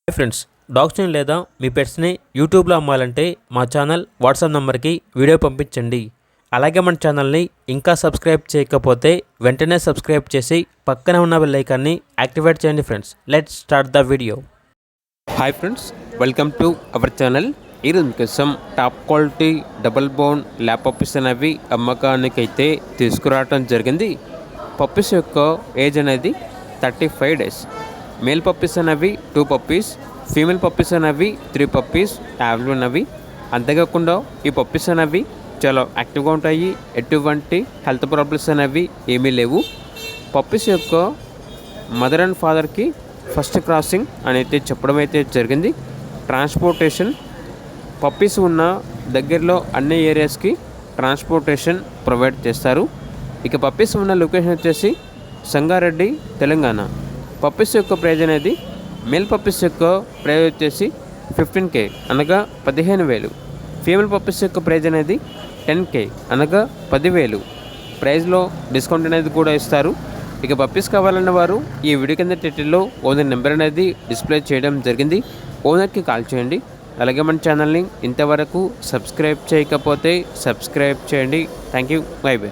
Hi friends, డాగ్స్ని లేదా మీ పెట్స్ని యూట్యూబ్లో అమ్మాలంటే మా ఛానల్ వాట్సాప్ నెంబర్కి వీడియో పంపించండి. అలాగే మన ఛానల్ని ఇంకా సబ్స్క్రైబ్ చేయకపోతే వెంటనే సబ్స్క్రైబ్ చేసి పక్కనే ఉన్న బెల్ ఐకాన్ని యాక్టివేట్ చేయండి. Friends, let's start the video. Hi friends, welcome to our channel. ఈరోజు మీకోసం top quality double bone lab puppies అనేవి అమ్మకానికైతే తీసుకురావడం జరిగింది. పప్పీస్ యొక్క ఏజ్ అనేది 35 days. మేల్ పప్పీస్ అనేవి 2 పప్పీస్, ఫీమేల్ పప్పీస్ అనేవి 3 పప్పీస్ అవైలబుల్ ఉన్నవి. అంతేకాకుండా ఈ పప్పీస్ అనేవి చాలా యాక్టివ్గా ఉంటాయి. ఎటువంటి హెల్త్ ప్రాబ్లమ్స్ అనేవి ఏమీ లేవు. పప్పీస్ యొక్క మదర్ అండ్ ఫాదర్కి ఫస్ట్ క్రాసింగ్ అనేది చెప్పడం అయితే జరిగింది. ట్రాన్స్పోర్టేషన్ పప్పీస్ ఉన్న దగ్గరలో అన్ని ఏరియాస్కి ట్రాన్స్పోర్టేషన్ ప్రొవైడ్ చేస్తారు. ఇక పప్పీస్ ఉన్న లొకేషన్ వచ్చేసి సంగారెడ్డి, తెలంగాణ. పప్పీస్ యొక్క ప్రైజ్ అనేది మేల్ పప్పీస్ యొక్క ప్రైజ్ వచ్చేసి 15K అనగా 15,000. ఫీమేల్ పప్పీస్ యొక్క ప్రైజ్ అనేది 10K అనగా 10,000. ప్రైజ్లో డిస్కౌంట్ అనేది కూడా ఇస్తారు. ఇక పప్పీస్ కావాలన్న వారు ఈ వీడియో కింద టైటిల్లో ఓనర్ నెంబర్ అనేది డిస్ప్లే చేయడం జరిగింది. ఓనర్కి కాల్ చేయండి. అలాగే మన ఛానల్ని ఇంతవరకు సబ్స్క్రైబ్ చేయకపోతే సబ్స్క్రైబ్ చేయండి. Thank you. By by.